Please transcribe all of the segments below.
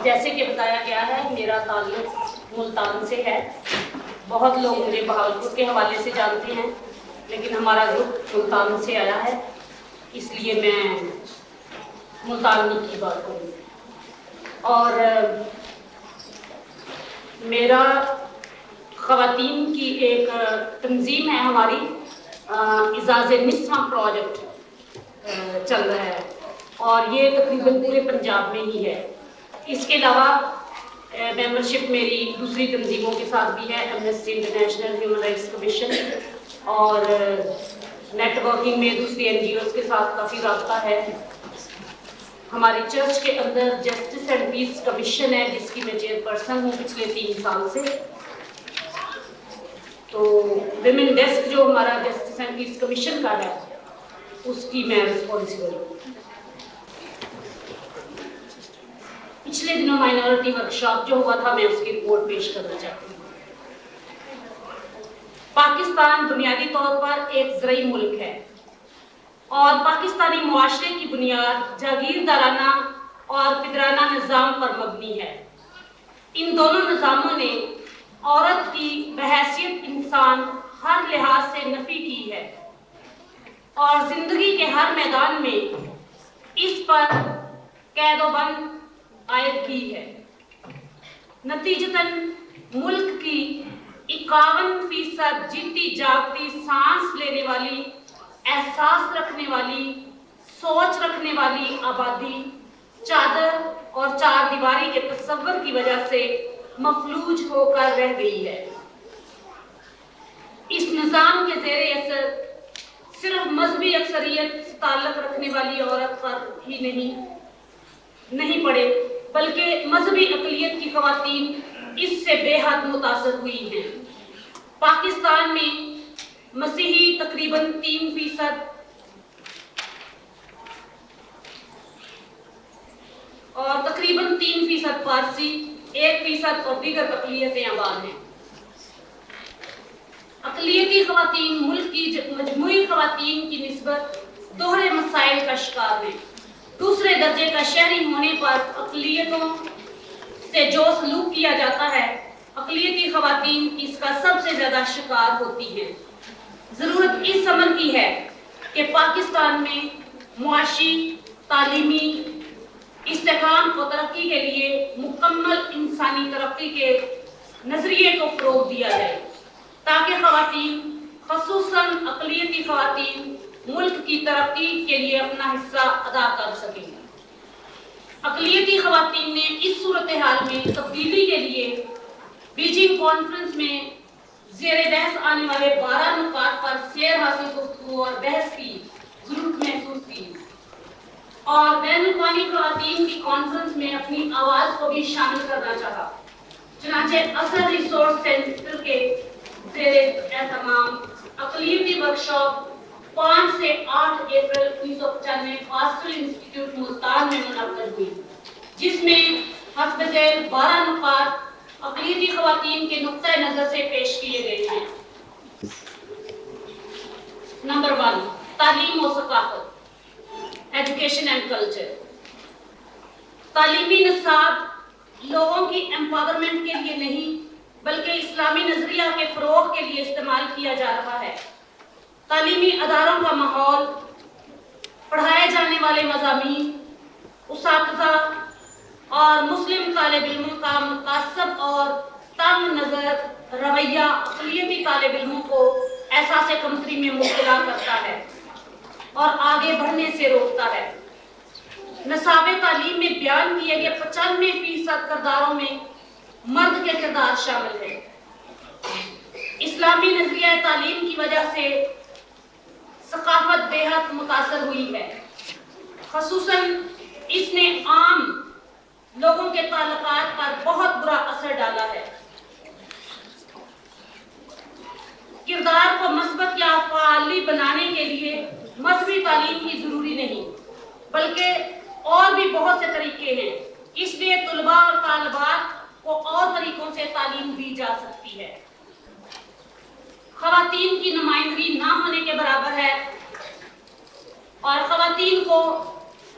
جیسے کہ بتایا گیا ہے میرا تعلق ملتان سے ہے. بہت لوگ مجھے بہاولپور کے حوالے سے جانتے ہیں لیکن ہمارا گروپ ملتان سے آیا ہے اس لیے میں ملتان کی بات کروں. اور میرا خواتین کی ایک تنظیم ہے ہماری اعزاز نسواں پروجیکٹ چل رہا ہے اور یہ تقریباً پورے پنجاب میں ہی ہے. اس کے علاوہ ممبرشپ میری دوسری تنظیموں کے ساتھ بھی ہے, Amnesty international, human rights commission, اور نیٹ ورکنگ میں دوسری NGOs کے ساتھ کافی رابطہ ہے. ہماری چرچ کے اندر جسٹس اینڈ پیس کمیشن ہے جس کی میں چیئرپرسن ہوں پچھلے 3 سال سے. تو ویمن ڈیسک جو ہمارا جسٹس اینڈ پیس کمیشن کا ہے اس کی میں رسپانسبل ہوں. پچھلے دنوں مائنورٹی ورکشاپ جو ہوا تھا میں اس کی رپورٹ پیش کرنا چاہتی ہوں. پاکستان بنیادی طور پر ایک زرعی ملک ہے اور پاکستانی معاشرے کی بنیاد جاگیردارانہ اور فدرانہ نظام پر مبنی ہے. ان دونوں نظاموں نے عورت کی بحیثیت انسان ہر لحاظ سے نفی کی ہے اور زندگی کے ہر میدان میں اس پر قید و بند عائد کی ہے. نتیجتاً ملک کی 51% جیتی جاگتی سانس لینے والی, احساس رکھنے والی, سوچ رکھنے والی آبادی چادر اور 4 دیواری کے تصور کی وجہ سے مفلوج ہو کر رہ گئی ہے. اس نظام کے زیر اثر صرف مذہبی اکثریت سے تعلق رکھنے والی عورت پر ہی نہیں پڑے بلکہ مذہبی اقلیت کی خواتین اس سے بے حد متاثر ہوئی ہیں. پاکستان میں مسیحی تقریباً 3% اور تقریباً 3% فارسی, 1% اور دیگر اقلیتیں آباد ہیں. اقلیتی خواتین ملک کی مجموعی خواتین کی نسبت دوہرے مسائل کا شکار ہیں. دوسرے درجے کا شہری ہونے پر اقلیتوں سے جو سلوک کیا جاتا ہے اقلیتی خواتین اس کا سب سے زیادہ شکار ہوتی ہیں. ضرورت اس عمل کی ہے کہ پاکستان میں معاشی, تعلیمی استحکام و ترقی کے لیے مکمل انسانی ترقی کے نظریے کو فروغ دیا جائے تاکہ خواتین, خصوصاً اقلیتی خواتین, ملک کی ترقی کے لیے اپنا حصہ ادا کر سکیں. اقلیتی خواتین نے اس صورتحال میں تبدیلی کے لیے بیجنگ کانفرنس میں زیر بحث آنے والے 12 نکات پر سیر حاصل گفتگو اور بحث کی ضرورت محسوس کی اور بین الاقوامی خواتین کی کانفرنس میں اپنی آواز کو بھی شامل کرنا چاہا. چنانچہ اثر ریسورس سینٹر کے زیر اہتمام اقلیتی ورکشاپ 5 سے 8 اپریل 1995 فاسٹل انسٹیٹیوٹ ملتان میں منعقد ہوئی جس میں حسب ذیل 12 نکات اقلیتی خواتین کے نقطۂ نظر سے پیش کیے گئے ہیں. نمبر 1, تعلیم و ثقافت, ایجوکیشن اینڈ کلچر. تعلیمی نصاب لوگوں کی ایمپاورمنٹ کے لیے نہیں بلکہ اسلامی نظریہ کے فروغ کے لیے استعمال کیا جا رہا ہے. تعلیمی اداروں کا ماحول, پڑھائے جانے والے مضامین, اساتذہ اور مسلم طالب علموں کا متعصب اور تنگ نظر رویہ اقلیتی طالب علموں کو احساس کمتری میں مبتلا کرتا ہے اور آگے بڑھنے سے روکتا ہے. نصاب تعلیم میں بیان کیے گئے 95% کرداروں میں مرد کے کردار شامل ہیں. اسلامی نظریہ تعلیم کی وجہ سے ثقافت بے حد متاثر ہوئی ہے. خصوصاً اس نے عام لوگوں کے تعلقات پر بہت برا اثر ڈالا ہے. کردار کو مثبت یا فعالی بنانے کے لیے مذہبی تعلیم ہی ضروری نہیں بلکہ اور بھی بہت سے طریقے ہیں. اس لیے طلباء اور طالبات کو اور طریقوں سے تعلیم دی جا سکتی ہے. خواتین کی نمائندگی نہ ہونے کے برابر ہے اور خواتین کو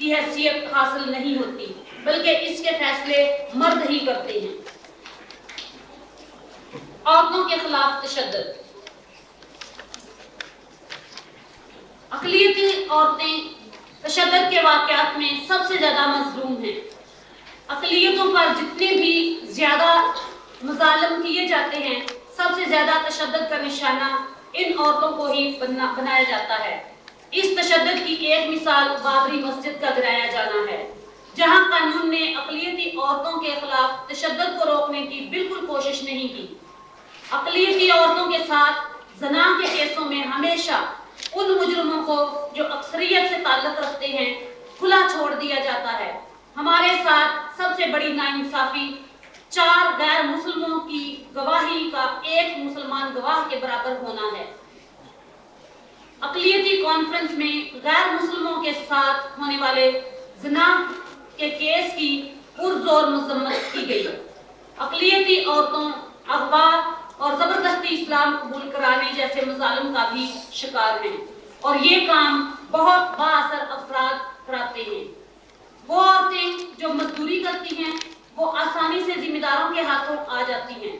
کی حیثیت حاصل نہیں ہوتی، بلکہ اس کے فیصلے مرد ہی کرتے ہیں۔ عورتوں کے خلاف تشدد۔ اقلیتی عورتیں تشدد کے واقعات میں سب سے زیادہ مظلوم ہیں۔ اقلیتوں پر جتنے بھی زیادہ مظالم کیے جاتے ہیں، سب سے زیادہ تشدد کا نشانہ ان عورتوں کو ہی بنایا جاتا ہے۔ اس تشدد کی ایک مثال بابری مسجد کا گرایا جانا ہے، جہاں قانون نے اقلیتی عورتوں کے خلاف تشدد کو روکنے کی بالکل کوشش نہیں کی۔ اقلیتی عورتوں کے ساتھ زنا کے کیسوں میں ہمیشہ ان مجرموں کو جو اکثریت سے تعلق رکھتے ہیں کھلا چھوڑ دیا جاتا ہے۔ ہمارے ساتھ سب سے بڑی ناانصافی 4 غیر مسلموں کی گواہی کا ایک مسلمان گواہ کے برابر ہونا ہے۔ اقلیتی کانفرنس میں غیر مسلموں کے ساتھ ہونے والے زنا کے کیس کی پرزور مذمت کی گئی۔ اقلیتی عورتوں اغوا اور زبردستی اسلام قبول کرانے جیسے مظالم کا بھی شکار ہیں، اور یہ کام بہت بااثر افراد کراتے ہیں۔ وہ عورتیں جو مزدوری کرتی ہیں وہ آسانی سے ذمہ داروں کے ہاتھوں آ جاتی ہیں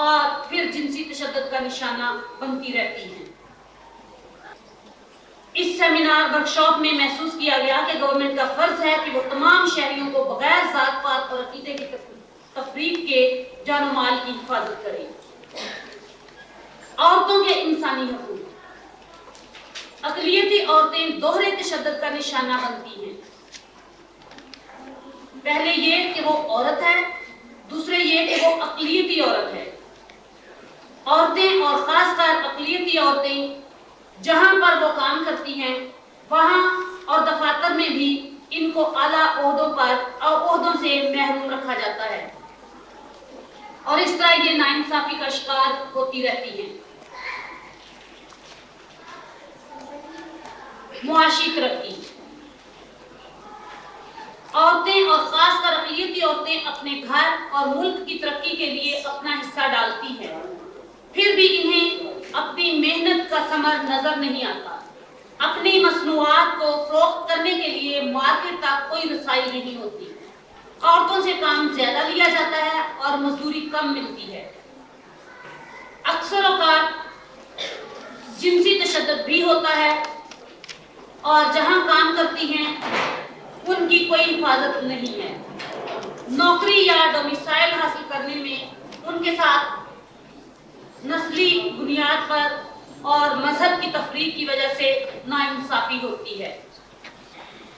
اور پھر جنسی تشدد کا نشانہ بنتی رہتی ہیں۔ اس سیمینار ورکشاپ میں محسوس کیا گیا کہ گورنمنٹ کا فرض ہے کہ وہ تمام شہریوں کو بغیر ذات پات اور عقیدے کی تفریق کے جان و مال کی حفاظت کرے۔ عورتوں کے انسانی حقوق۔ اقلیتی عورتیں دوہرے تشدد کا نشانہ بنتی ہیں۔ پہلے یہ کہ وہ عورت ہے، دوسرے یہ کہ وہ اقلیتی عورت ہے۔ عورتیں اور خاص کر اقلیتی عورتیں جہاں پر وہ کام کرتی ہیں وہاں اور دفاتر میں بھی ان کو اعلیٰ عہدوں سے محروم رکھا جاتا ہے، اور اس طرح یہ ناانصافی کا شکار ہوتی رہتی ہیں۔ معاشی ترقی۔ عورتیں اور خاص کر اقلیتی عورتیں اپنے گھر اور ملک کی ترقی کے لیے اپنا حصہ ڈالتی ہیں، پھر بھی انہیں اپنی محنت کا ثمر نظر نہیں آتا۔ اپنی مصنوعات کو فروخت کرنے کے لیے مارکیٹ تک کوئی رسائی نہیں ہوتی۔ عورتوں سے کام زیادہ لیا جاتا ہے اور مزدوری کم ملتی ہے۔ اکثر اوقات جنسی تشدد بھی ہوتا ہے، اور جہاں کام کرتی ہیں ان کی کوئی حفاظت نہیں ہے۔ نوکری یا ڈومیسائل حاصل کرنے میں ان کے ساتھ نسلی بنیاد پر اور مذہب کی تفریق کی وجہ سے ناانصافی ہوتی ہے۔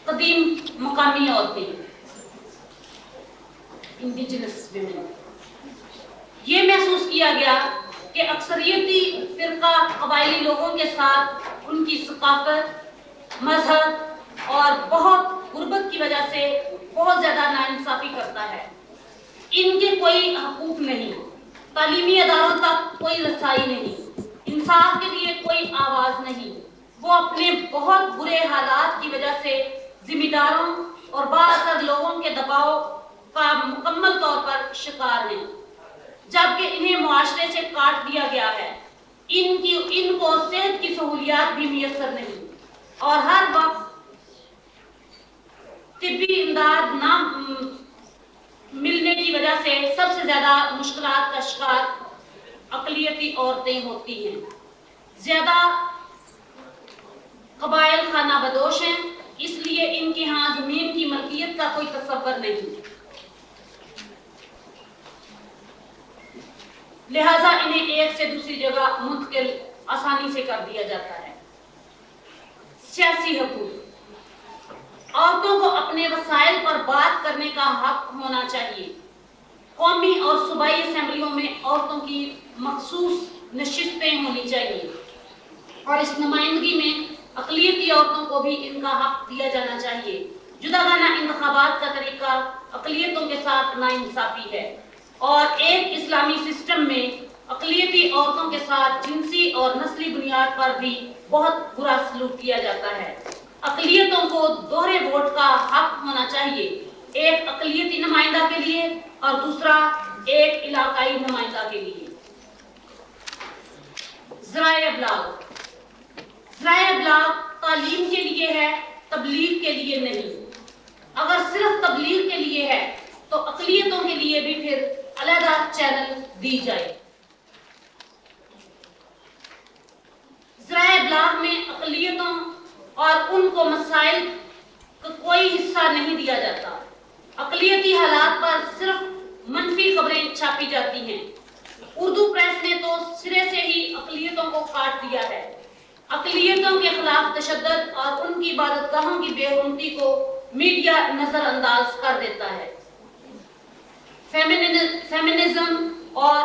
قدیم مقامی عورتیں، انڈیجنس ویمن۔ یہ محسوس کیا گیا کہ اکثریتی فرقہ قبائلی لوگوں کے ساتھ ان کی ثقافت، مذہب اور بہت غربت کی وجہ سے بہت زیادہ ناانصافی کرتا ہے۔ ان کے کوئی حقوق نہیں، تعلیمی اداروں تک کوئی رسائی نہیں، انصاف کے لیے کوئی آواز نہیں۔ وہ اپنے بہت برے حالات کی وجہ سے ذمہ داروں اور بااثر لوگوں کے دباؤ کا مکمل طور پر شکار ہیں، جبکہ انہیں معاشرے سے کاٹ دیا گیا ہے۔ ان کو صحت کی سہولیات بھی میسر نہیں، اور ہر وقت طبی امداد نہ ملنے کی وجہ سے سب سے زیادہ مشکلات کا شکار اقلیتی عورتیں ہوتی ہیں۔ زیادہ قبائل خانہ بدوش ہیں، اس لیے ان کے ہاں زمین کی ملکیت کا کوئی تصور نہیں، لہذا انہیں ایک سے دوسری جگہ منتقل آسانی سے کر دیا جاتا ہے۔ سیاسی حقوق۔ عورتوں کو اپنے وسائل پر بات کرنے کا حق ہونا چاہیے۔ قومی اور صوبائی اسمبلیوں میں عورتوں کی مخصوص نشستیں ہونی چاہیے، اور اس نمائندگی میں اقلیتی عورتوں کو بھی ان کا حق دیا جانا چاہیے۔ جداگانہ انتخابات کا طریقہ اقلیتوں کے ساتھ ناانصافی ہے، اور ایک اسلامی سسٹم میں اقلیتی عورتوں کے ساتھ جنسی اور نسلی بنیاد پر بھی بہت برا سلوک کیا جاتا ہے۔ اقلیتوں کو دوہرے ووٹ کا حق ہونا چاہیے، ایک اقلیتی نمائندہ کے لیے اور دوسرا ایک علاقائی نمائندہ کے لیے۔ ذرائع ابلاغ۔ ذرائع ابلاغ تعلیم کے لیے ہے تبلیغ کے لیے نہیں. اگر صرف تبلیغ کے لیے ہے تو اقلیتوں کے لیے بھی پھر علیحدہ چینل دی جائے. ذرائع ابلاغ میں اقلیتوں اور ان کو مسائل کا کوئی حصہ نہیں دیا جاتا. اقلیتی حالات پر صرف منفی خبریں چھاپی جاتی ہیں. اردو پریس نے تو سرے سے ہی اقلیتوں کو کاٹ دیا ہے. اقلیتوں کے خلاف تشدد اور ان کی عبادت گاہوں کی بے حرمتی کو میڈیا نظر انداز کر دیتا ہے. فیمنزم اور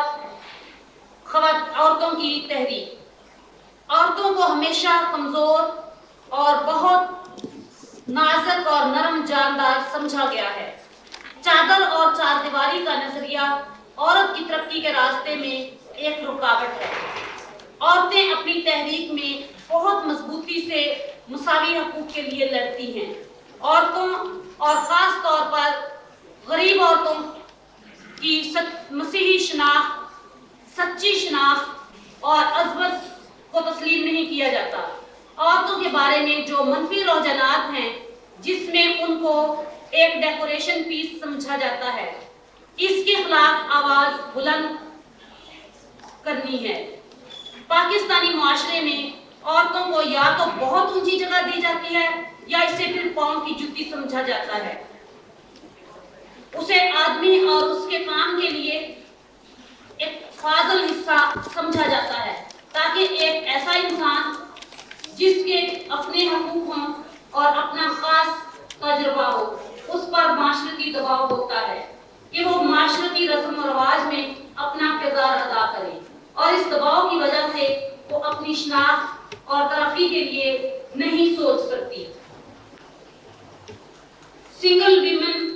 عورتوں کی تحریک. عورتوں کو ہمیشہ کمزور اور بہت نازک اور نرم جاندار سمجھا گیا ہے. چادر اور چار دیواری کا نظریہ عورت کی ترقی کے راستے میں ایک رکاوٹ ہے. عورتیں اپنی تحریک میں بہت مضبوطی سے مساوی حقوق کے لیے لڑتی ہیں. عورتوں اور خاص طور پر غریب عورتوں کی مسیحی شناخت، سچی شناخت اور عظمت کو تسلیم نہیں کیا جاتا. عورتوں کے بارے میں جو منفی رجحانات ہیں جس میں ان کو ایک ڈیکوریشن پیس سمجھا جاتا ہے، اس کے خلاف آواز بلند کرنی ہے. پاکستانی معاشرے میں عورتوں کو یا تو بہت اونچی جگہ دی جاتی ہے یا اسے پھر پاؤں کی جوتی سمجھا جاتا ہے. اسے آدمی اور اس کے کام کے لیے ایک فاضل حصہ سمجھا جاتا ہے تاکہ ایک ایسا انسان جس کے اپنے حقوق ہوں اور اپنا خاص تجربہ ہو، اس پر معاشرتی دباؤ ہوتا ہے کہ وہ معاشرتی رسم و رواج میں اپنا کردار ادا کرے، اور اس دباؤ کی وجہ سے وہ اپنی شناخت اور ترقی کے لیے نہیں سوچ سکتی. سنگل ویمن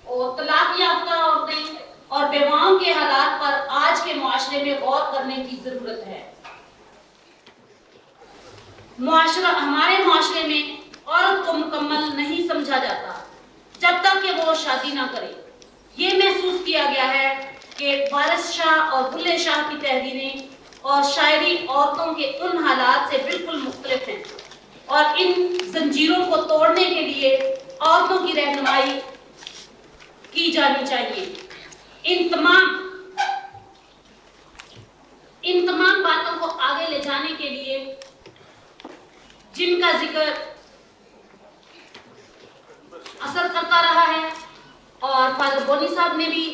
اور طلاق یافتہ عورتیں اور بیواؤں کے حالات پر آج کے معاشرے میں غور کرنے کی ضرورت ہے. ہمارے معاشرے میں عورت کو مکمل نہیں سمجھا جاتا جب تک کہ وہ شادی نہ کرے. یہ محسوس کیا گیا ہے کہ وارث شاہ اور بلے شاہ کی تحریریں اور شاعری عورتوں کے ان حالات سے بالکل مختلف ہیں، اور ان زنجیروں کو توڑنے کے لیے عورتوں کی رہنمائی کی جانی چاہیے. ان تمام باتوں کو آگے لے جانے کے لیے جن کا ذکر اثر کرتا رہا ہے اور فادر بونی صاحب نے بھی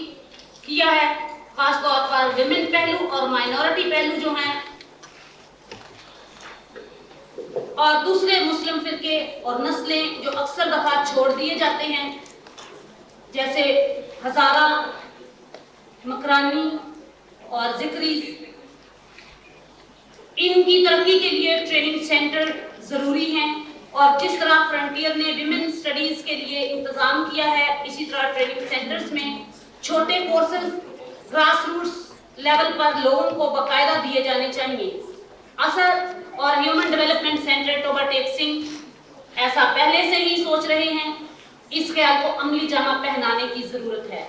کیا ہے، خاص طور پر ویمن پہلو اور مائنورٹی پہلو جو ہیں، اور دوسرے مسلم فرقے اور نسلیں جو اکثر دفعہ چھوڑ دیے جاتے ہیں، جیسے ہزارہ، مکرانی اور ذکری. ان کی ترقی کے لیے ٹریننگ سینٹر ضروری ہیں، اور جس طرح فرنٹیئر نے ویمن سٹڈیز کے لیے انتظام کیا ہے، اسی طرح ٹریننگ سینٹرز میں چھوٹے کورسز گراس روٹس لیول پر لوگوں کو باقاعدہ دیے جانے چاہیے. اثر اور ہیومن ڈیولپمنٹ سینٹر ٹوبا ٹیک سنگھ ایسا پہلے سے ہی سوچ رہے ہیں. اس خیال کو عملی جامہ پہنانے کی ضرورت ہے.